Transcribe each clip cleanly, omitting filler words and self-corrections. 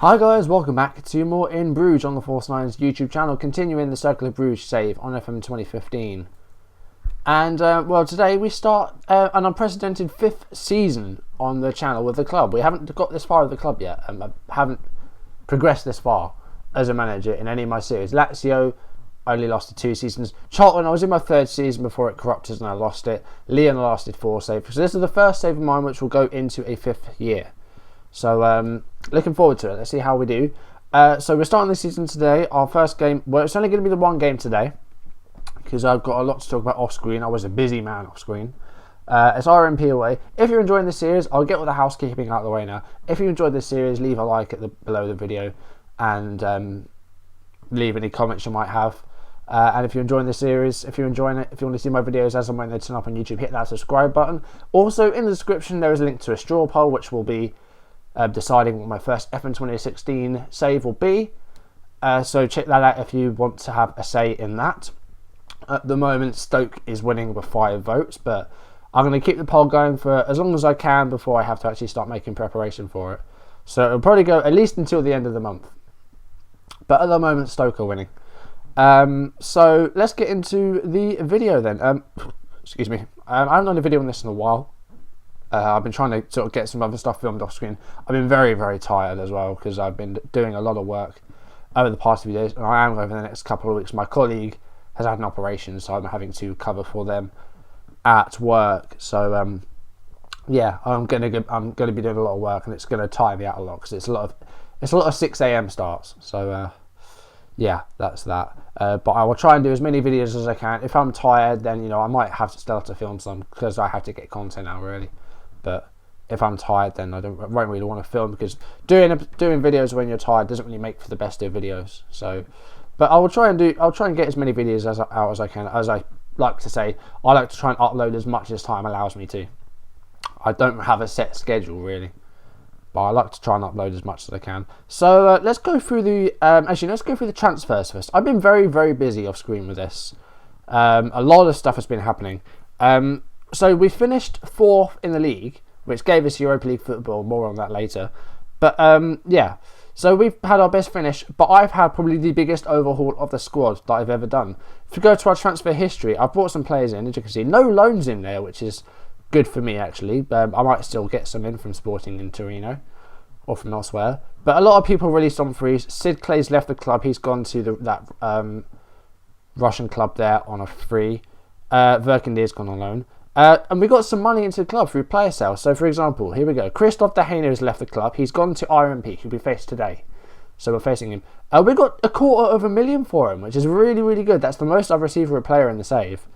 Hi guys, welcome back to more in Bruges on the Force 9's YouTube channel, continuing the Circle of Bruges save on FM 2015. And well, today we start an unprecedented 5th season on the channel with the club. We haven't got this far with the club yet. I haven't progressed this far as a manager in any of my series. Lazio only lasted 2 seasons. Charlton, I was in my 3rd season before it corrupted and I lost it. Lyon lasted 4 saves. So this is the first save of mine which will go into a 5th year. So looking forward to it. Let's see how we do. So we're starting this season today. Our first game, well, it's only going to be the one game today because I've got a lot to talk about off screen. I was a busy man off screen. It's RMP away. If you're enjoying this series, I'll get all the housekeeping out of the way now. If you enjoyed this series, leave a like below the video and leave any comments you might have. And if you're enjoying this series, if you're enjoying it, if you want to see my videos as and when they turn up on YouTube, hit that subscribe button. Also in the description there is a link to a straw poll which will be deciding what my first FM 2016 save will be. So check that out if you want to have a say in that. At the moment Stoke is winning with 5 votes, but I'm going to keep the poll going for as long as I can before I have to actually start making preparation for it. So it'll probably go at least until the end of the month. But at the moment Stoke are winning. So let's get into the video then. Excuse me. I haven't done a video on this in a while. I've been trying to sort of get some other stuff filmed off screen. I've been very, very tired as well because I've been doing a lot of work over the past few days, and I am over the next couple of weeks. My colleague has had an operation, so I'm having to cover for them at work. So yeah, I'm gonna be doing a lot of work, and it's gonna tire me out a lot because it's a lot of 6 a.m. starts. So yeah, that's that. But I will try and do as many videos as I can. If I'm tired, then I might have to start to film some because I have to get content out really. But if I'm tired, then I won't really want to film because doing videos when you're tired doesn't really make for the best of videos. So, but I'll try and get as many videos out as I can. As I like to say, I like to try and upload as much as time allows me to. I don't have a set schedule really, but I like to try and upload as much as I can. So let's go through the let's go through the transfers first. I've been very, very busy off screen with this. A lot of stuff has been happening. So we finished 4th in the league, which gave us Europa League football. More on that later. But yeah, so we've had our best finish, but I've had probably the biggest overhaul of the squad that I've ever done. If you go to our transfer history, I've brought some players in. As you can see, no loans in there, which is good for me actually. I might still get some in from Sporting in Torino or from elsewhere. But a lot of people released on frees. Sid Clay's left the club. He's gone to that Russian club there on a free. Verkendeer's gone on loan. And we got some money into the club through player sales. So, for example, here we go. Christoph Dehane has left the club. He's gone to RMP, who we faced today. So we're facing him. We got $250,000 for him, which is really, really good. That's the most I've received for a player in the save.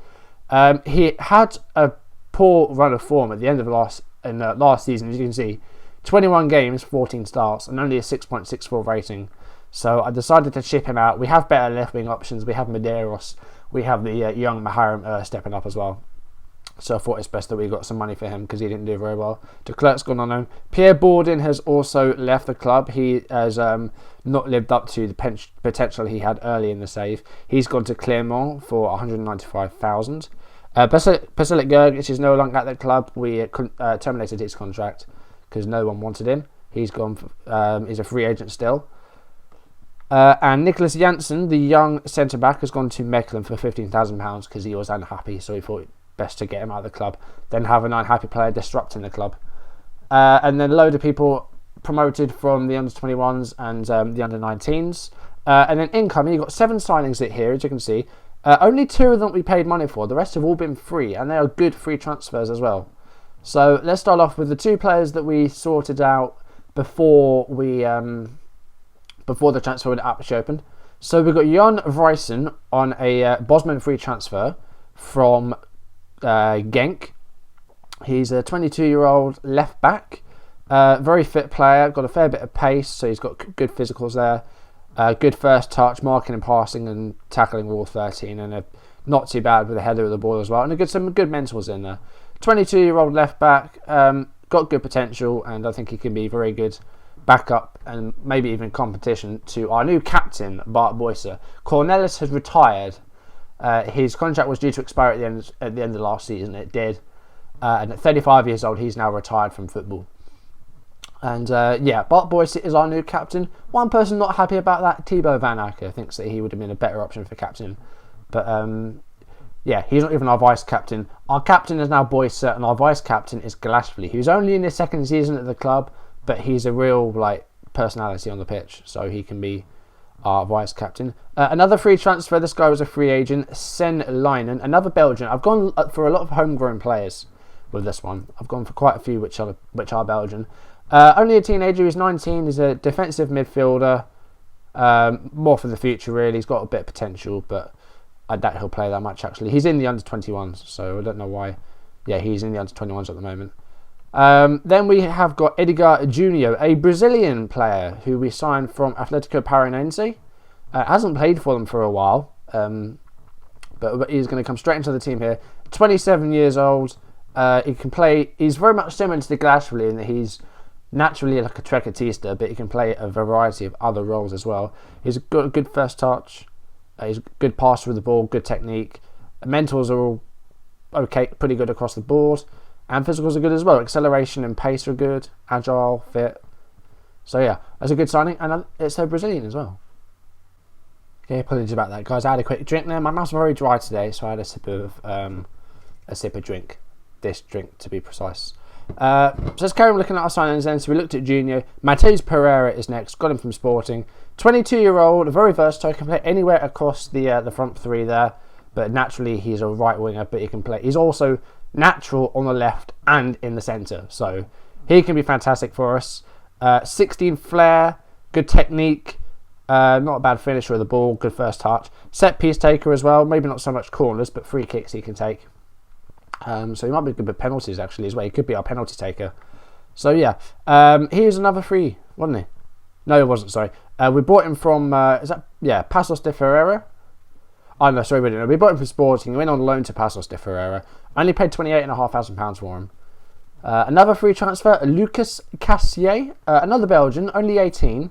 He had a poor run of form at the end of last season. As you can see, 21 games, 14 starts, and only a 6.64 rating. So I decided to ship him out. We have better left-wing options. We have Medeiros. We have the young Maharam stepping up as well. So I thought it's best that we got some money for him because he didn't do very well. De Klerk's gone on loan. Pierre Bourdin has also left the club. He has not lived up to the potential he had early in the save. He's gone to Clermont for 195,000. Basilic Gergic is no longer at the club. We terminated his contract because no one wanted him. He's gone. He's a free agent still. And Nicholas Janssen, the young centre back, has gone to Mechelen for £15,000 because he was unhappy. So he thought best to get him out of the club, then have an unhappy player disrupting the club. And then a load of people promoted from the under-21s and the under-19s. And then incoming, you've got 7 signings here, as you can see. Only 2 of them we paid money for. The rest have all been free, and they are good free transfers as well. So let's start off with the 2 players that we sorted out before the transfer window actually opened. So we've got Jan Vrijsen on a Bosman free transfer from Genk. He's a 22-year-old left back, very fit player, got a fair bit of pace, so he's got good physicals there, good first touch, marking and passing and tackling all 13, and not too bad with a header of the ball as well, and some good mentals in there. 22-year-old left back, got good potential, and I think he can be very good backup and maybe even competition to our new captain, Bart Boyser. Cornelis has retired. His contract was due to expire at the end of last season. It did. And at 35 years old, he's now retired from football. And yeah, Bart Boyce is our new captain. One person not happy about that, Thibaut Van Acker, thinks that he would have been a better option for captain. But yeah, he's not even our vice captain. Our captain is now Boyce, and our vice captain is K.S.V, who's only in his second season at the club, but he's a real personality on the pitch, so he can be our vice captain. Another free transfer. This guy was a free agent, Sen Leinen, another Belgian. I've gone for a lot of homegrown players with this one. I've gone for quite a few which are Belgian. Only a teenager. He's 19. He's a defensive midfielder. More for the future, really. He's got a bit of potential, but I doubt he'll play that much, actually. He's in the under-21s, so I don't know why. Yeah, he's in the under-21s at the moment. Then we have got Edgar Junior, a Brazilian player who we signed from Atletico Paranaense. Hasn't played for them for a while, but he's going to come straight into the team here. 27 years old. He can play. He's very much similar to the K.S.V in that he's naturally like a trequartista, but he can play a variety of other roles as well. He's got a good first touch. He's a good passer with the ball, good technique. Mentals are all okay, pretty good across the board. And physicals are good as well. Acceleration and pace are good. Agile, fit. So yeah, that's a good signing. And it's a Brazilian as well. Okay, apologies about that, guys. I had a quick drink there. My mouth's very dry today, so I had a sip of drink. This drink, to be precise. So let's carry on looking at our signings then. So we looked at Junior. Matheus Pereira is next. Got him from Sporting. 22-year-old, very versatile. Can play anywhere across the front three there. But naturally, he's a right winger. But he can play. He's also natural on the left and in the centre. So he can be fantastic for us. 16 flair, good technique. Not a bad finisher of the ball. Good first touch. Set piece taker as well. Maybe not so much corners, but free kicks he can take. So he might be good with penalties actually as well. He could be our penalty taker. So yeah, he was another free, wasn't he? No, he wasn't. Sorry, we bought him from Paços de Ferreira. Oh no, sorry, we didn't. We bought him from Sporting. He went on loan to Paços de Ferreira. Only paid £28,500 for him. Another free transfer, Lucas Cassier, another Belgian, only 18,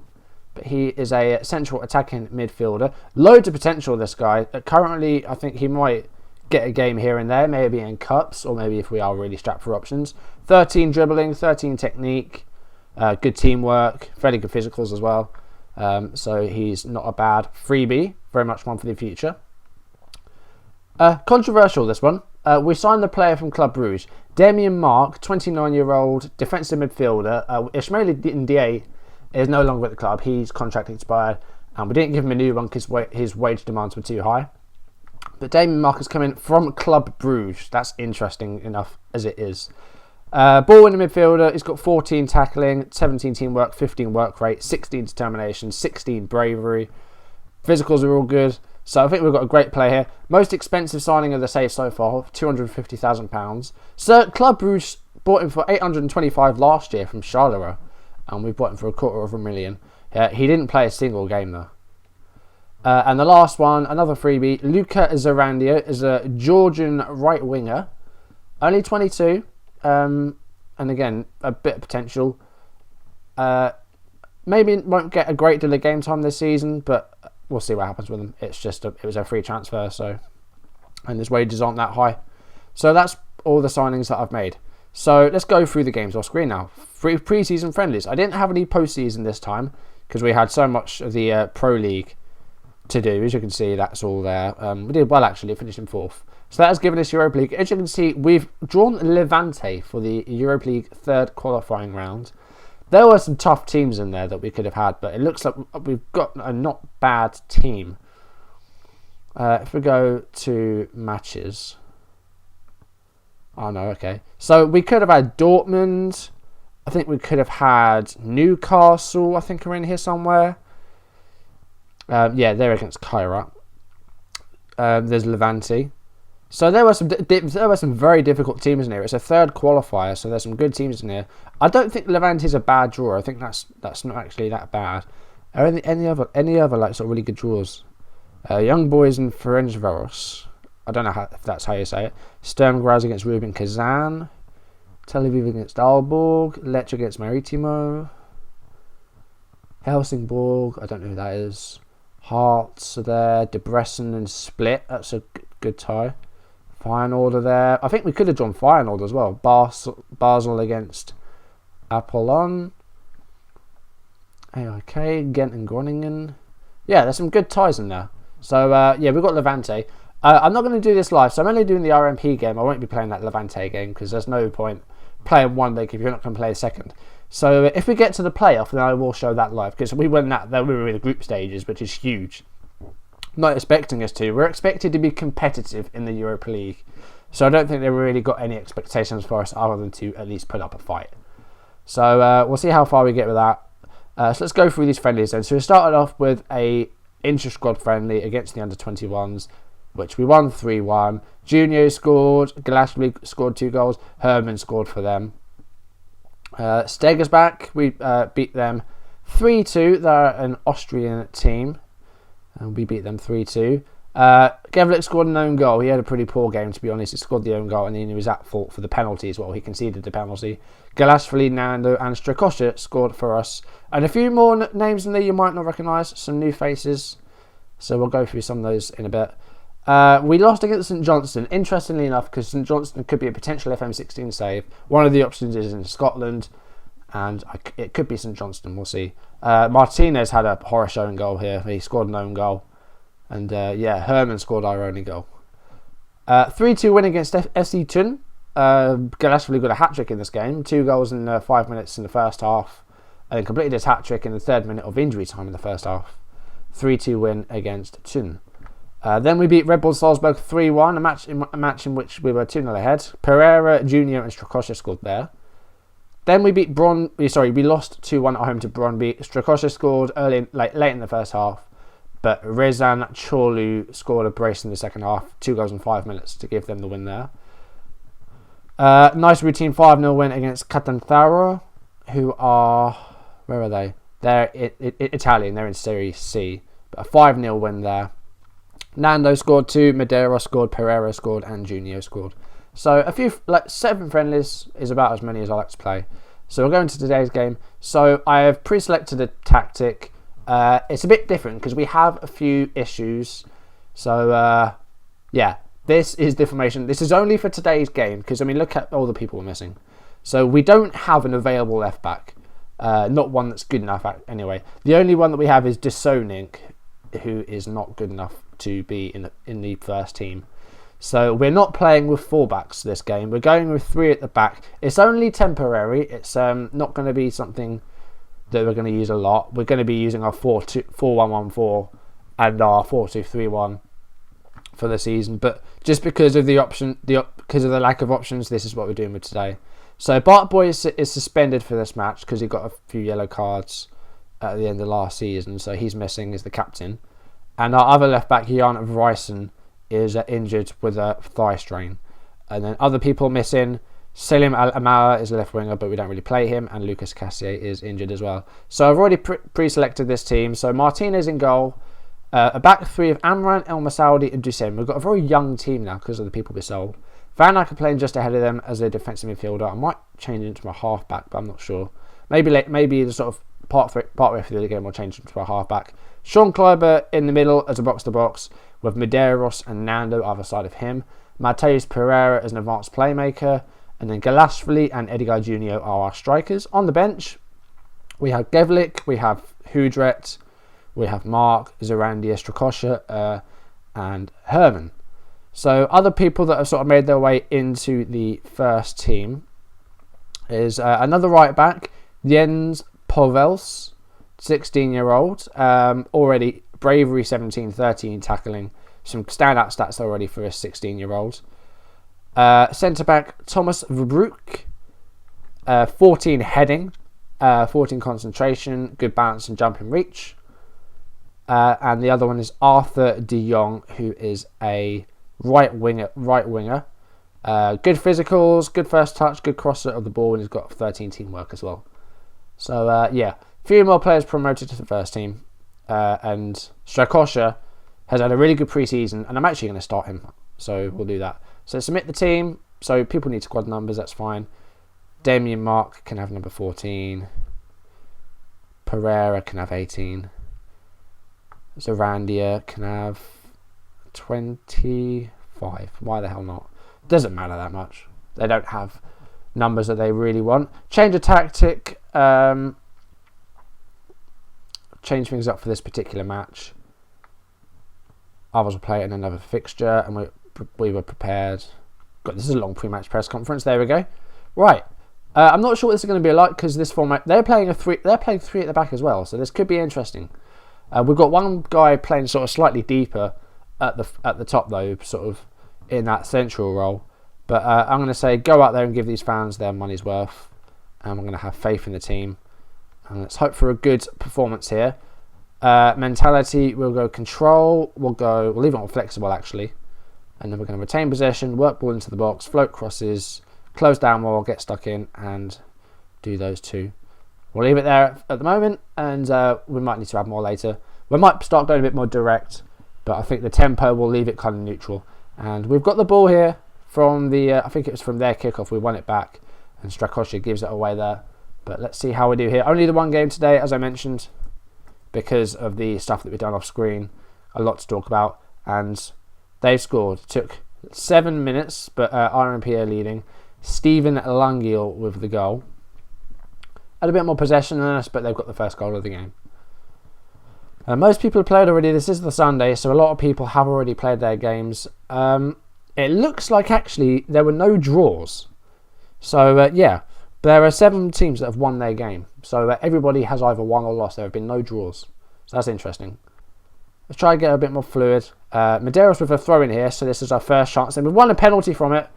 but he is a central attacking midfielder. Loads of potential. This guy. Currently, I think he might get a game here and there, maybe in cups, or maybe if we are really strapped for options. 13 dribbling, 13 technique, good teamwork, fairly good physicals as well. So he's not a bad freebie, very much one for the future. Controversial, this one. We signed the player from Club Bruges, Damien Mark, 29-year-old defensive midfielder. Ismaili Ndiaye is no longer at the club. His contract expired, and we didn't give him a new one because his wage demands were too high. But Damien Mark is coming from Club Bruges. That's interesting enough as it is. Ball in the midfielder. He's got 14 tackling, 17 teamwork, 15 work rate, 16 determination, 16 bravery. Physicals are all good. So I think we've got a great player here. Most expensive signing of the save so far, £250,000. So Club Bruges bought him for $825 last year from Charleroi, and we bought him for $250,000. He didn't play a single game though. And the last one, another freebie, Luca Zarandia is a Georgian right winger, only 22, and again a bit of potential. Maybe won't get a great deal of game time this season, but we'll see what happens with him. It's just it was a free transfer, so, and his wages aren't that high. So that's all the signings that I've made. So let's go through the games off screen now. Pre-season friendlies. I didn't have any post-season this time because we had so much of the Pro League to do. As you can see, that's all there. We did well actually, finishing 4th. So that has given us Europa League. As you can see, we've drawn Levante for the Europa League 3rd qualifying round. There were some tough teams in there that we could have had, but it looks like we've got a not bad team. If we go to matches. Oh no, okay. So we could have had Dortmund. I think we could have had Newcastle, I think are in here somewhere. Yeah, they're against Kairat. There's Levante. So there were some very difficult teams in here. It's a 3rd qualifier, so there's some good teams in here. I don't think Levante is a bad draw. I think that's not actually that bad. Are any other like sort of really good draws? Young Boys and Ferencváros. I don't know if that's how you say it. Sturm Graz against Rubin Kazan. Tel Aviv against Aalborg. Lecce against Maritimo. Helsingborg. I don't know who that is. Hearts are there. Debrecen and Split. That's a good tie. Feyenoord there. I think we could have drawn Feyenoord as well. Basel against Apollon. AIK, Ghent and Groningen. Yeah, there's some good ties in there. So, yeah, we've got Levante. I'm not going to do this live, so I'm only doing the RMP game. I won't be playing that Levante game because there's no point playing one leg if you're not going to play a second. So if we get to the playoff, then I will show that live because we won that. We were in the group stages, which is huge. Not expecting us to. We're expected to be competitive in the Europa League. So I don't think they've really got any expectations for us other than to at least put up a fight. So we'll see how far we get with that. So let's go through these friendlies then. So we started off with a inter-squad friendly against the under-21s, which we won 3-1. Junior scored, K.S.V scored 2 goals, Herman scored for them. Steger's back, we beat them 3-2. They're an Austrian team, and we beat them 3-2. Gevlik scored an own goal. He had a pretty poor game, to be honest. He scored the own goal, and then he was at fault for the penalty as well. He conceded the penalty. K.S.V, Nando, and Strakosha scored for us. And a few more names in there you might not recognise. Some new faces. So we'll go through some of those in a bit. We lost against St Johnstone, interestingly enough, because St Johnstone could be a potential FM16 save. One of the options is in Scotland, and it could be St Johnstone, we'll see. Martinez had a horror showing goal here. He scored an own goal. And yeah, Herman scored our only goal. 3-2 win against FC Thun. K.S.V got a hat-trick in this game. 2 goals in 5 minutes in the first half. And then completed his hat-trick in the 3rd minute of injury time in the first half. 3-2 win against Thun. Then we beat Red Bull Salzburg 3-1, a match in which we were 2-0 ahead. Pereira, Junior and Strakosha scored there. Then we beat we lost 2-1 at home to Brøndby. Strakosha scored late in the first half, but Rezan Çorlu scored a brace in the second half, 2 goals in 5 minutes to give them the win there. Nice routine 5-0 win against Catanzaro, who are, where are they? They're Italian, they're in Serie C, but a 5-0 win there. Nando scored 2, Medeiros scored, Pereira scored, and Junior scored. So a few, 7 friendlies is about as many as I like to play. So we'll go into today's game. So I have pre-selected a tactic. It's a bit different because we have a few issues. So yeah, this is the formation. This is only for today's game because, I mean, look at all the people we're missing. So we don't have an available left back. Not one that's good enough anyway. The only one that we have is Desonink, who is not good enough to be in the first team. So we're not playing with 4 backs this game. We're going with 3 at the back. It's only temporary. It's not going to be something that we're going to use a lot. We're going to be using our 4-1-1-4 and our 4-2-3-1 for the season. But just because of because of the lack of options, this is what we're doing with today. So Bart Boy is suspended for this match because he got a few yellow cards at the end of last season. So he's missing as the captain. And our other left back, Jan Vrijsen, is injured with a thigh strain. And then other people missing, Selim Al-Amara is a left winger, but we don't really play him, and Lucas Cassier is injured as well. So I've already pre-selected this team. So Martinez in goal, a back 3 of Amran, El Masoudi and Dussem. We've got a very young team now because of the people we sold. Van Eyck are playing just ahead of them as a defensive midfielder. I might change into a half-back, but I'm not sure. Maybe the sort of part way through the game we'll change into a half-back. Sean Kleiber in the middle as a box-to-box, with Medeiros and Nando either side of him. Mateus Pereira as an advanced playmaker. And then K.S.V and Edgar Junior are our strikers. On the bench, we have Gevlik, we have Hudret, we have Mark, Zarandia, Strakosha, and Herman. So other people that have sort of made their way into the first team is another right back, Jens Påvelz, 16-year-old, already bravery 17, 13 tackling, some standout stats already for a 16-year-old. Centre back Thomas Verbruch, 14 heading, 14 concentration, good balance and jump and reach. And the other one is Arthur de Jong, who is a right winger. Good physicals, good first touch, good crosser of the ball, and he's got 13 teamwork as well. So yeah, a few more players promoted to the first team. And Strakosha has had a really good pre-season, and I'm actually going to start him. So we'll do that. So submit the team. So people need squad numbers, that's fine. Damien Mark can have number 14. Pereira can have 18. Zarandia can have 25. Why the hell not? Doesn't matter that much. They don't have numbers that they really want. Change of tactic. change things up for this particular match. Others will play in another fixture, and we were prepared. God, this is a long pre-match press conference. There we go. Right. I'm not sure what this is going to be like because this format they're playing three at the back as well, so this could be interesting. We've got one guy playing sort of slightly deeper at the top though, sort of in that central role. But I'm going to say go out there and give these fans their money's worth, and we're going to have faith in the team, and let's hope for a good performance here. Mentality, we'll go control. We'll leave it on flexible actually, and then we're going to retain possession, work ball into the box, float crosses. Close down while get stuck in and do those two. We'll leave it there at the moment, and we might need to add more later. We might start going a bit more direct, but I think the tempo will leave it kind of neutral. And we've got the ball here from the, I think it was from their kickoff. We won it back, and Strakosha gives it away there. But let's see how we do here. Only the one game today, as I mentioned, because of the stuff that we've done off screen. A lot to talk about, and they've scored. It took 7 minutes, but RMP are leading. Stephen Langiel with the goal. Had a bit more possession than us, but they've got the first goal of the game. Most people have played already. This is the Sunday, so a lot of people have already played their games. It looks like actually there were no draws. So yeah, there are 7 teams that have won their game. So everybody has either won or lost. There have been no draws. So that's interesting. Let's try and get a bit more fluid. Medeiros with a throw in here, so this is our first chance. And we've won a penalty from it.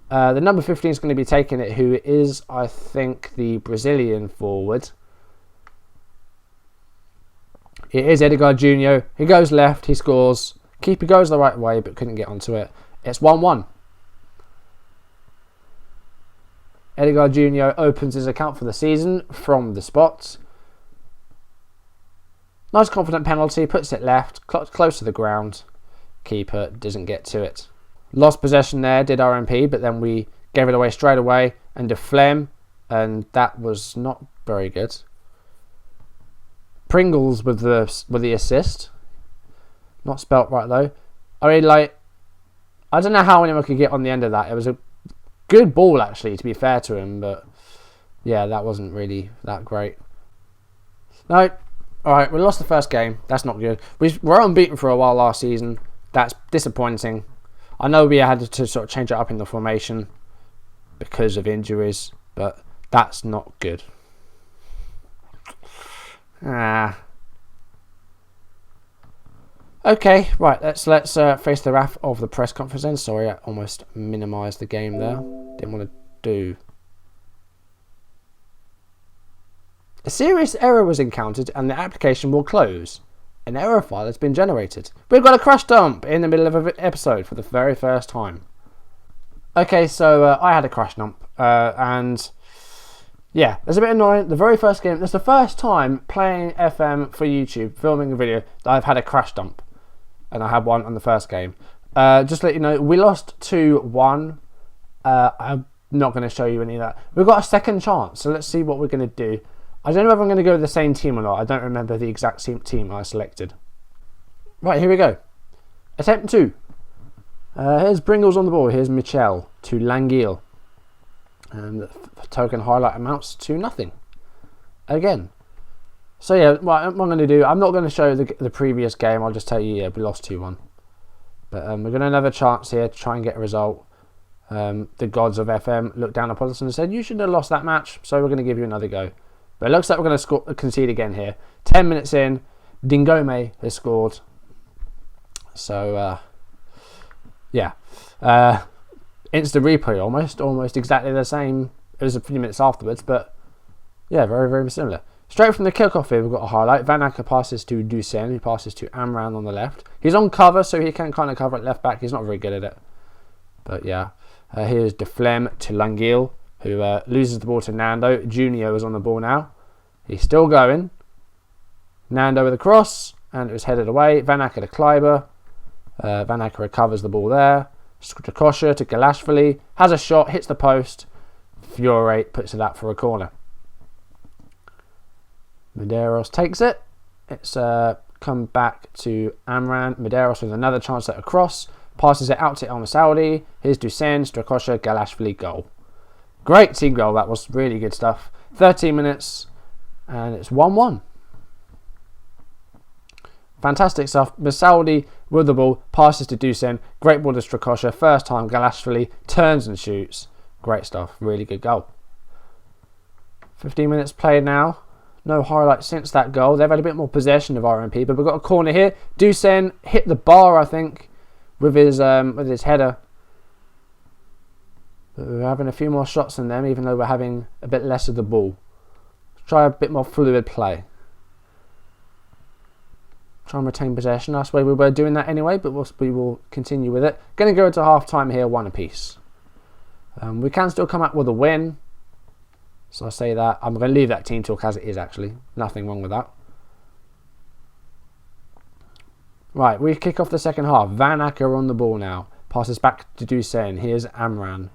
The number 15 is going to be taking it, who is, I think, the Brazilian forward. It is Edgar Jr. He goes left, he scores. Keeper goes the right way, but couldn't get onto it. It's 1-1. Edgar Jr. opens his account for the season from the spot. Nice confident penalty, puts it left, close to the ground. Keeper doesn't get to it. Lost possession there, did RMP, but then we gave it away straight away and De Flem, and that was not very good. Pringles with the assist. Not spelt right though. I don't know how anyone could get on the end of that. It was a good ball actually, to be fair to him, but yeah, that wasn't really that great. No, alright, we lost the first game. That's not good. We were unbeaten for a while last season. That's disappointing. I know we had to sort of change it up in the formation because of injuries, but that's not good. Okay, right, let's face the wrath of the press conference then. Sorry, I almost minimised the game there. Didn't want to do. A serious error was encountered and the application will close. An error file has been generated. We've got a crash dump in the middle of an episode for the very first time. Okay, so I had a crash dump, and yeah, it's a bit annoying. The very first game, it's the first time playing FM for YouTube, filming a video, that I've had a crash dump, and I had one on the first game. Just to let you know, we lost 2-1. I'm not going to show you any of that. We've got a second chance, so let's see what we're going to do. I don't know if I'm going to go with the same team or not. I don't remember the exact team I selected. Right, here we go. Attempt 2. Here's Pringles on the ball. Here's Michel to Langiel. And the token highlight amounts to nothing. Again. So yeah, what I'm going to do, I'm not going to show the previous game. I'll just tell you, yeah, we lost 2-1. But we're going to have another chance here to try and get a result. The gods of FM looked down upon us and said, you shouldn't have lost that match, so we're going to give you another go. But it looks like we're going to concede again here. 10 minutes in, Dingome has scored. So, yeah. Instant replay almost exactly the same. It was a few minutes afterwards, but yeah, very, very similar. Straight from the kickoff here, we've got a highlight. Van Acker passes to Ducen, who passes to Amran on the left. He's on cover, so he can kind of cover at left back. He's not very good at it. But yeah, here's De Flem to Langiel, who loses the ball to Nando. Junior is on the ball now. He's still going. Nando with a cross, and it was headed away. Van Acker to Kleiber. Van Acker recovers the ball there. Strakosha to K.S.V. Has a shot, hits the post. Fiore puts it out for a corner. Medeiros takes it. It's come back to Amran. Medeiros with another chance at a cross. Passes it out to El Masaudi. Here's Ducen, Strakosha, K.S.V. goal. Great team goal, that was really good stuff. 13 minutes, and it's 1-1. Fantastic stuff. Masaldi with the ball, passes to Dusan. Great ball to Strakosha. First time, Galashvili turns and shoots. Great stuff. Really good goal. 15 minutes played now. No highlights since that goal. They've had a bit more possession of RMP, but we've got a corner here. Dusan hit the bar, I think, with his header. But we're having a few more shots than them, even though we're having a bit less of the ball. Let's try a bit more fluid play. Try and retain possession. That's the way we were doing that anyway, but we will continue with it. Going to go into half time here, 1 apiece. We can still come out with a win. So I say that. I'm going to leave that team talk as it is, actually. Nothing wrong with that. Right, we kick off the second half. Van Acker on the ball now. Passes back to Dusan. Here's Amran.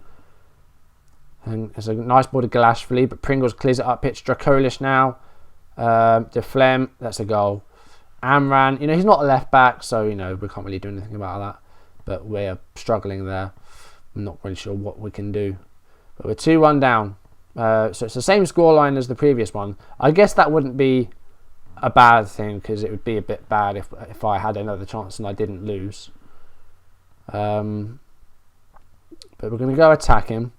And it's a nice ball to Galashvili, but Pringles clears it up. Pitch Drakolish now. De Flem, that's a goal. Amran, he's not a left back, so, we can't really do anything about that. But we're struggling there. I'm not really sure what we can do. But we're 2-1 down. So it's the same scoreline as the previous one. I guess that wouldn't be a bad thing, because it would be a bit bad if I had another chance and I didn't lose. But we're going to go attack him.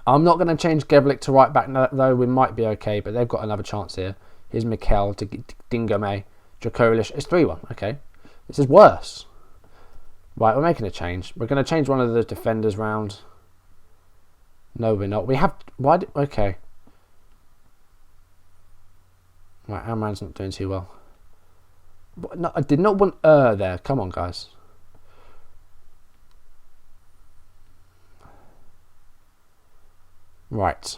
I'm not going to change Gevlik to right back, though we might be okay, but they've got another chance here. Here's Mikel to Dingame. Drakolish. It's 3-1. Okay. This is worse. Right, we're making a change. We're going to change one of the defenders round. No, we're not. We have... Why? Okay. Right, Amran's not doing too well. No, I did not want there. Come on, guys. Right.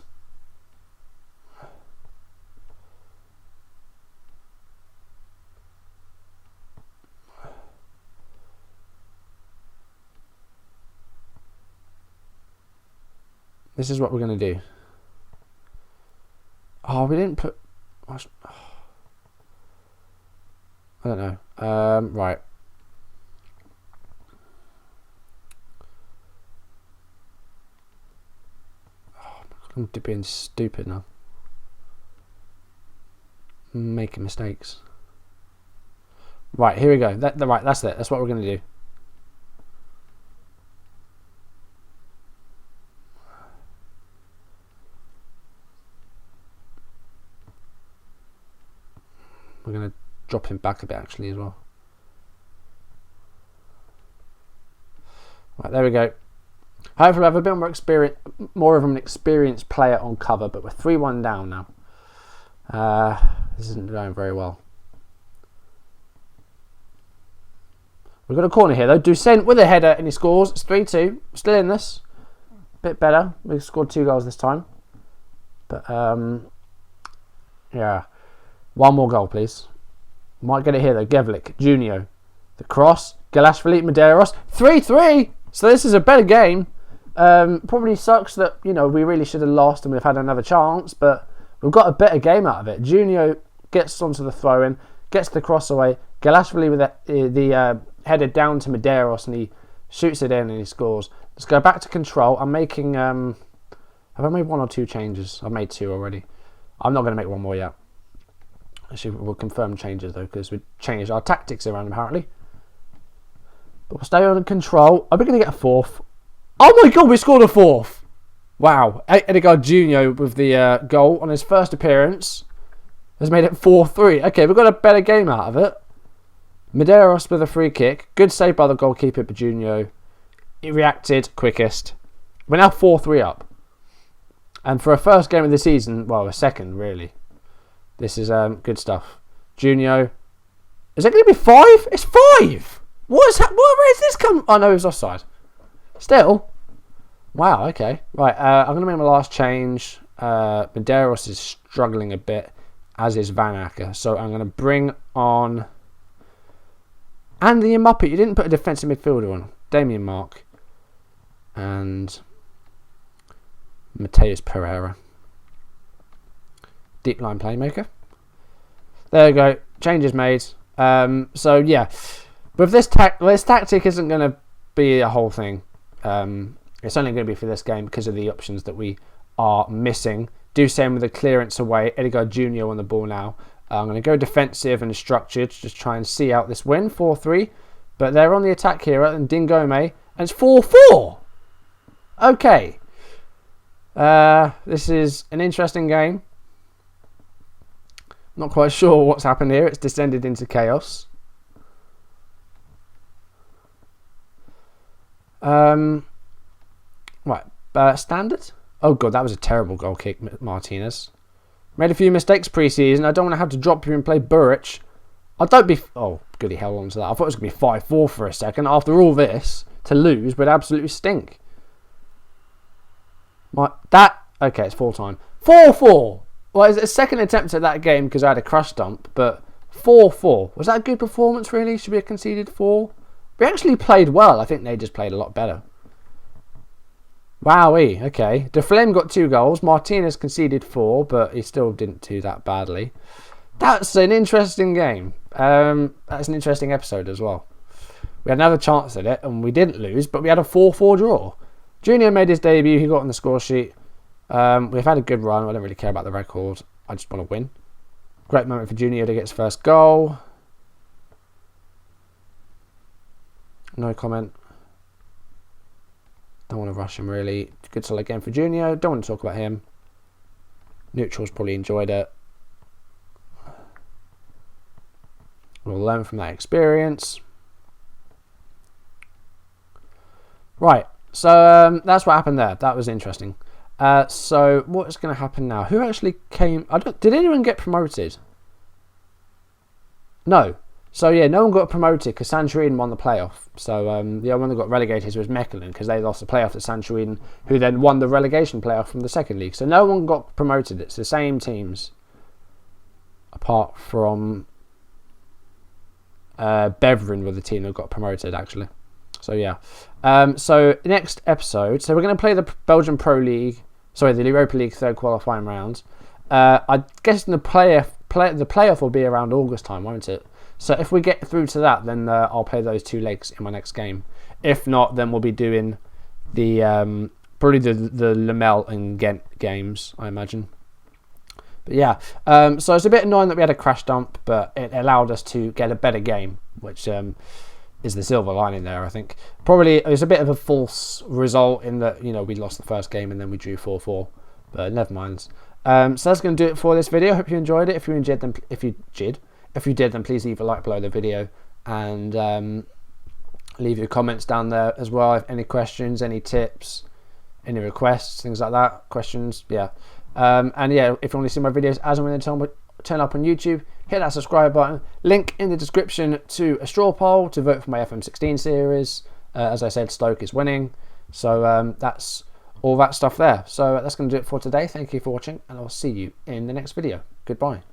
This is what we're going to do. Oh, we didn't put... I don't know. Right. I'm being stupid now. Making mistakes. Right, here we go. Right, that's it. That's what we're going to do. We're going to drop him back a bit, actually, as well. Right, there we go. Hopefully, I have a bit more experience, more of an experienced player on cover, but we're 3-1 down now. This isn't going very well. We've got a corner here, though. Dusan with a header, and he scores. It's 3-2. Still in this. Bit better. We've scored 2 goals this time. But, yeah. One more goal, please. Might get it here, though. Gevlik, Junio. The cross. Galashvili, Medeiros. 3-3! So this is a better game. Probably sucks that, we really should have lost and we've had another chance, but we've got a better game out of it. Junio gets onto the throw-in, gets the cross away. Galashvili with the header down to Medeiros, and he shoots it in and he scores. Let's go back to control. I'm making... have I made 1 or 2 changes? I've made 2 already. I'm not going to make 1 more yet. Actually, we'll confirm changes, though, because we changed our tactics around, apparently. But we'll stay on control. Are we going to get a 4th? Oh my god, we scored a 4th! Wow. Edgar Junior with the goal on his first appearance has made it 4-3. Okay, we've got a better game out of it. Medeiros with a free kick. Good save by the goalkeeper, Junio. He reacted quickest. We're now 4-3 up. And for a first game of the season, well, a second, really. This is good stuff. Junio. Is it going to be 5? It's 5! What is that? Where is this come? Oh, no, it was offside. Still. Wow, okay. Right, I'm going to make my last change. Medeiros is struggling a bit, as is Van Acker. So I'm going to bring on... And the Muppet. You didn't put a defensive midfielder on. Damien Mark. And... Mateus Pereira. Deep line playmaker. There we go. Changes made. So, yeah. But this tactic isn't going to be a whole thing. It's only going to be for this game because of the options that we are missing. Dusan with a clearance away. Edgar Junior on the ball now. I'm going to go defensive and structured to just try and see out this win, 4-3. But they're on the attack here, and Dingome, and it's 4-4. Okay. This is an interesting game. Not quite sure what's happened here. It's descended into chaos. Right. Standard? Oh, God, that was a terrible goal kick, Martinez. Made a few mistakes pre-season. I don't want to have to drop you and play Burrich. I don't be... Oh, goody hell onto that. I thought it was going to be 5-4 for a second. After all this, to lose would absolutely stink. Okay, it's full time. 4-4. Well, it's a second attempt at that game because I had a crush dump, but 4-4. Was that a good performance, really? Should we have conceded 4? We actually played well. I think they just played a lot better. Wowee, okay. De Flem got 2 goals. Martinez conceded 4, but he still didn't do that badly. That's an interesting game. That's an interesting episode as well. We had another chance at it, and we didn't lose, but we had a 4-4 draw. Junior made his debut. He got on the score sheet. We've had a good run. I don't really care about the record. I just want to win. Great moment for Junior to get his first goal. No comment. Don't want to rush him, really. Good solid game for Junior. Don't want to talk about him. Neutrals probably enjoyed it. We'll learn from that experience. Right. So that's what happened there. That was interesting. So what is going to happen now? Who actually came... Did anyone get promoted? No. So yeah, no one got promoted because Santorini won the playoff. So the only one that got relegated was Mechelen because they lost the playoff to Santorini, who then won the relegation playoff from the second league. So no one got promoted. It's the same teams, apart from Beveren were the team that got promoted actually. So yeah. So next episode. So we're going to play the Belgian Pro League. Sorry, the Europa League third qualifying round. I guess the playoff will be around August time, won't it? So if we get through to that, then I'll play those 2 legs in my next game. If not, then we'll be doing the probably the Lamel and Ghent games, I imagine. But yeah, so it's a bit annoying that we had a crash dump, but it allowed us to get a better game, which is the silver lining there, I think. Probably it was a bit of a false result in that, you know, we lost the first game and then we drew 4-4, but never mind. So that's going to do it for this video. Hope you enjoyed it. If you did, then please leave a like below the video and leave your comments down there as well. If any questions, any tips, any requests, things like that, questions, yeah. And yeah, if you want to see my videos as and when they turn up on YouTube, hit that subscribe button. Link in the description to a straw poll to vote for my FM16 series. As I said, Stoke is winning. So that's all that stuff there. So that's going to do it for today. Thank you for watching, and I'll see you in the next video. Goodbye.